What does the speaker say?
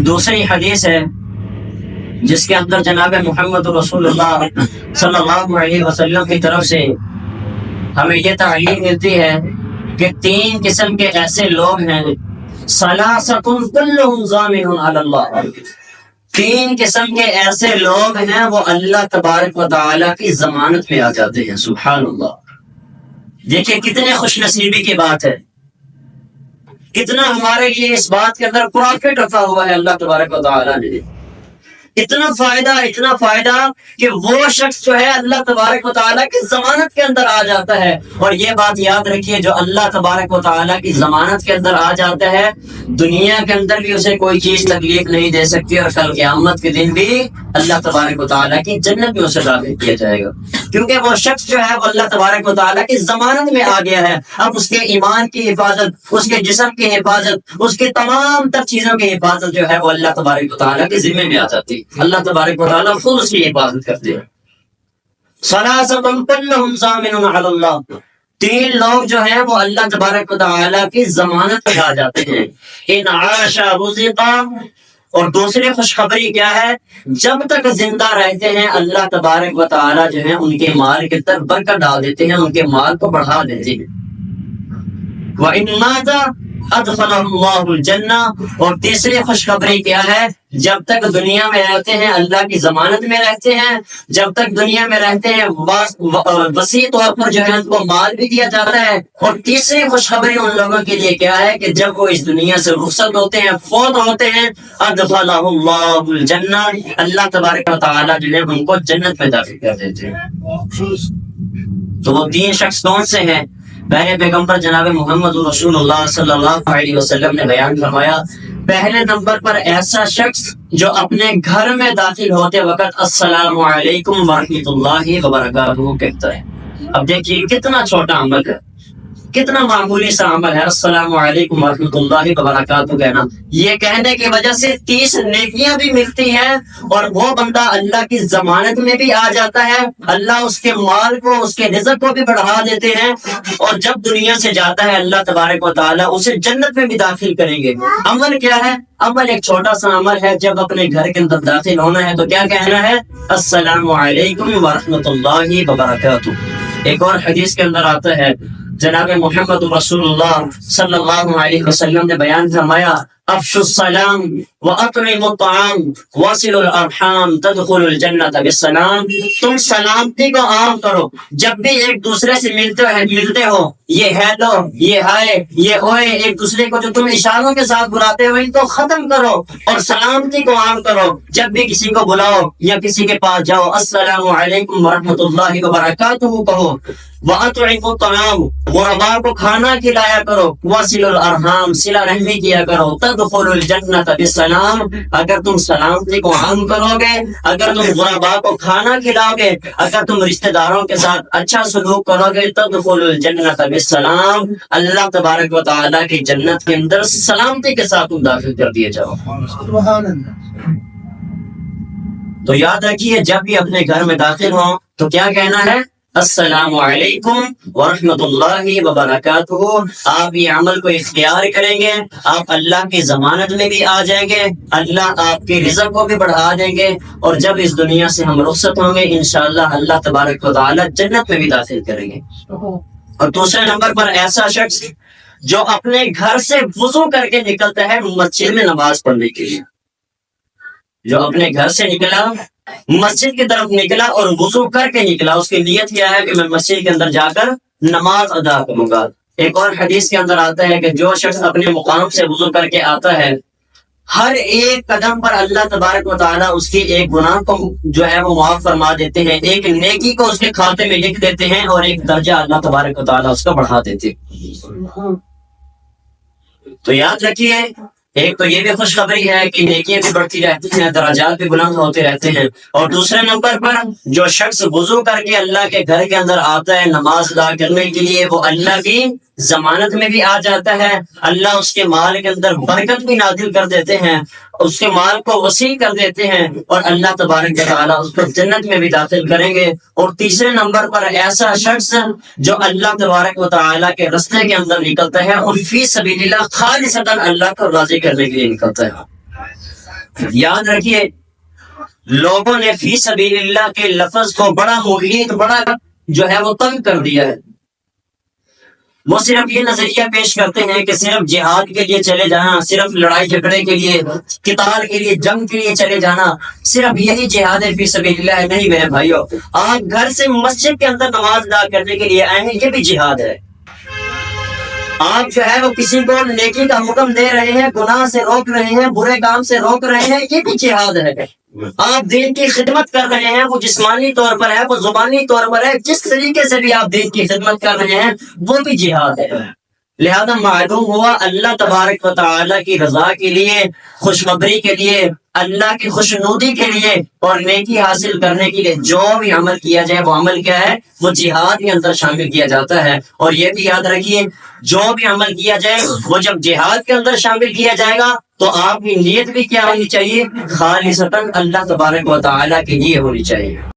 دوسری حدیث ہے جس کے اندر جناب محمد رسول اللہ صلی اللہ علیہ وسلم کی طرف سے ہمیں یہ تعلیم ملتی ہے کہ 3 قسم کے ایسے لوگ ہیں، ثلاثۃ کلھم ضامن علی اللہ، 3 قسم کے ایسے لوگ ہیں وہ اللہ تبارک و تعالی کی ضمانت میں آ جاتے ہیں۔ سبحان اللہ، دیکھیں کتنے خوش نصیبی کی بات ہے، کتنا ہمارے لیے اس بات کے اندر پروفٹ رکھا ہوا ہے اللہ تبارک و تعالی نے۔ اتنا فائدہ کہ وہ شخص جو ہے اللہ تبارک و تعالیٰ کی ضمانت کے اندر آ جاتا ہے۔ اور یہ بات یاد رکھیے، جو اللہ تبارک و تعالیٰ کی ضمانت کے اندر آ جاتا ہے، دنیا کے اندر بھی اسے کوئی چیز تکلیف نہیں دے سکتی، اور کل قیامت کے دن بھی اللہ تبارک و تعالیٰ کی جنت میں اسے داخل کیا جائے گا، کیونکہ وہ شخص جو ہے وہ اللہ تبارک و تعالیٰ کی ضمانت میں آ گیا ہے۔ اب اس کے ایمان کی حفاظت، اس کے جسم کی حفاظت، اس کی تمام تر چیزوں کی حفاظت جو ہے وہ اللہ تبارک و تعالیٰ کے ذمے میں آ جاتی ہے۔ اللہ تبارک و تعالیٰ خود اس کی حفاظت کرتے ہیں۔ ثلاثۃ کلھم ضامن علی اللہ، 3 لوگ جو ہیں وہ اللہ تبارک و تعالیٰ کی ضمانت میں آ جاتے ہیں۔ ان عاش رزق، اور دوسری خوشخبری کیا ہے، جب تک زندہ رہتے ہیں اللہ تبارک و تعالیٰ جو ہے ان کے مال کے اندر برکت ڈال دیتے ہیں، ان کے مال کو بڑھا دیتے ہیں۔ وَإِن مَاتَ ادخلہ اللہ الجنہ، اور تیسری خوشخبری کیا ہے، جب تک دنیا میں رہتے ہیں اللہ کی ضمانت میں رہتے ہیں، جب تک دنیا میں رہتے ہیں وسیع طور پر جو ہے ان کو مال بھی دیا جاتا ہے۔ اور تیسری خوشخبری ان لوگوں کے لیے کیا ہے کہ جب وہ اس دنیا سے رخصت ہوتے ہیں، فوت ہوتے ہیں، ادخلہ اللہ الجنہ، اللہ تبارک و تعالیٰ جو ہے ان کو جنت میں داخل کر دیتے ہیں۔ تو وہ 3 شخص کون سے ہیں؟ پہلے پیغمبر جناب محمد رسول اللہ صلی اللہ علیہ وسلم نے بیان فرمایا، پہلے نمبر پر ایسا شخص جو اپنے گھر میں داخل ہوتے وقت السلام علیکم ورحمۃ اللہ وبرکاتہ کہتا ہے۔ اب دیکھیے کتنا چھوٹا عمل ہے، کتنا معمولی سا عمل ہے، السلام علیکم ورحمۃ اللہ وبرکاتہ کہنا۔ یہ کہنے کی وجہ سے 30 نیکیاں بھی ملتی ہیں، اور وہ بندہ اللہ کی ضمانت میں بھی آ جاتا ہے، اللہ اس کے مال کو، اس کے رزق کو بھی بڑھا دیتے ہیں، اور جب دنیا سے جاتا ہے اللہ تبارک و تعالیٰ اسے جنت میں بھی داخل کریں گے۔ عمل کیا ہے؟ عمل ایک چھوٹا سا عمل ہے، جب اپنے گھر کے اندر داخل ہونا ہے تو کیا کہنا ہے، السلام علیکم ورحمۃ اللہ وبرکاتہ۔ ایک اور حدیث کے اندر آتا ہے، جناب محمد رسول اللہ صلی اللہ علیہ وسلم نے بیان فرمایا، افشوا السلام واطعموا الطعام واصلوا الارحام تدخلوا الجنۃ بالسلام، تم سلامتی کو عام کرو، جب بھی ایک دوسرے سے ملتے ہو، یہ ہیلو، یہ ہائے، یہ اوئے، ایک دوسرے کو جو تم اشاروں کے ساتھ بلاتے ہو ان کو ختم کرو، اور سلامتی کو عام کرو۔ جب بھی کسی کو بلاؤ یا کسی کے پاس جاؤ، السلام علیکم ورحمۃ اللہ وبرکاتہ کہو۔ وَأَطْعِمُوا الطَّعَامَ، غرباء کو کھانا کھلایا کرو۔ وَصِلُوا الْأَرْحَامَ، صلہ رحمی کیا کرو۔ تَدْخُلُوا الْجَنَّةَ بِالسَّلَامِ، اگر تم سلامتی کو عام کرو گے، اگر تم غرباء کو کھانا کھلاؤ گے، اگر تم رشتہ داروں کے ساتھ اچھا سلوک کرو گے، تَدْخُلُوا الْجَنَّةَ بِالسَّلَامِ، اللہ تبارک و تعالیٰ کی جنت کے اندر سلامتی کے ساتھ تم داخل کر دیے جاؤ۔ تو یاد رکھیے، جب بھی اپنے گھر میں داخل ہوں تو کیا کہنا ہے، السلام علیکم ورحمۃ اللہ وبرکاتہ۔ آپ یہ عمل کو اختیار کریں گے، آپ اللہ کی ضمانت میں بھی آ جائیں گے، اللہ آپ کے رزق کو بھی بڑھا دیں گے، اور جب اس دنیا سے ہم رخصت ہوں گے انشاءاللہ اللہ تبارک و تعالی جنت میں بھی داخل کریں گے۔ اور دوسرے نمبر پر ایسا شخص جو اپنے گھر سے وضو کر کے نکلتا ہے مسجد میں نماز پڑھنے کے لیے، جو اپنے گھر سے نکلا، مسجد کی طرف نکلا اور وضو کر کے نکلا، اس کی نیت کیا ہے کہ میں مسجد کے اندر جا کر نماز ادا کروں گا۔ ایک اور حدیث کے اندر آتا ہے کہ جو شخص اپنے مقام سے وضو کر کے آتا ہے، ہر ایک قدم پر اللہ تبارک و تعالیٰ اس کی ایک گناہ کو جو ہے وہ معاف فرما دیتے ہیں، ایک نیکی کو اس کے کھاتے میں لکھ دیتے ہیں، اور ایک درجہ اللہ تبارک و تعالیٰ اس کا بڑھا دیتے ہیں۔ تو یاد رکھیے، ایک تو یہ بھی خوشخبری ہے کہ نیکیاں بھی بڑھتی رہتی ہیں، درجات بھی بلند ہوتے رہتے ہیں، اور دوسرے نمبر پر جو شخص وضو کر کے اللہ کے گھر کے اندر آتا ہے نماز ادا کرنے کے لیے، وہ اللہ کی ضمانت میں بھی آ جاتا ہے، اللہ اس کے مال کے اندر برکت بھی نازل کر دیتے ہیں، اس کے مال کو وسیع کر دیتے ہیں، اور اللہ تبارک و تعالیٰ اس کو جنت میں بھی داخل کریں گے۔ اور تیسرے نمبر پر ایسا شخص جو اللہ تبارک و تعالیٰ کے راستے کے اندر نکلتا ہے اور فی سبیل اللہ خالصتاً اللہ کو راضی کرنے کے لیے نکلتا ہے۔ یاد رکھیے لوگوں نے فی سبیل اللہ کے لفظ کو بڑا محیط، بڑا جو ہے وہ تنگ کر دیا ہے۔ وہ صرف یہ نظریہ پیش کرتے ہیں کہ صرف جہاد کے لیے چلے جانا، صرف لڑائی جھگڑے کے لیے، قتال کے لیے، جنگ کے لیے چلے جانا، صرف یہی جہاد ہے فی سبیل اللہ ہے۔ نہیں میرے بھائیو، آپ گھر سے مسجد کے اندر نماز ادا کرنے کے لیے آئے ہیں، یہ بھی جہاد ہے۔ آپ جو ہے وہ کسی کو نیکی کا حکم دے رہے ہیں، گناہ سے روک رہے ہیں، برے کام سے روک رہے ہیں، یہ بھی جہاد ہے۔ آپ دین کی خدمت کر رہے ہیں، وہ جسمانی طور پر ہے، وہ زبانی طور پر ہے، جس طریقے سے بھی آپ دین کی خدمت کر رہے ہیں وہ بھی جہاد ہے۔ لہذا معلوم ہوا اللہ تبارک و تعالیٰ کی رضا کے لیے، خوشخبری کے لیے، اللہ کی خوشنودی کے لیے اور نیکی حاصل کرنے کے لیے جو بھی عمل کیا جائے وہ عمل کیا ہے؟ وہ جہاد کے اندر شامل کیا جاتا ہے۔ اور یہ بھی یاد رکھیے جو بھی عمل کیا جائے وہ جب جہاد کے اندر شامل کیا جائے گا تو آپ کی نیت بھی کیا ہونی چاہیے؟ خالصتاً اللہ تبارک و تعالیٰ کے لیے ہونی چاہیے۔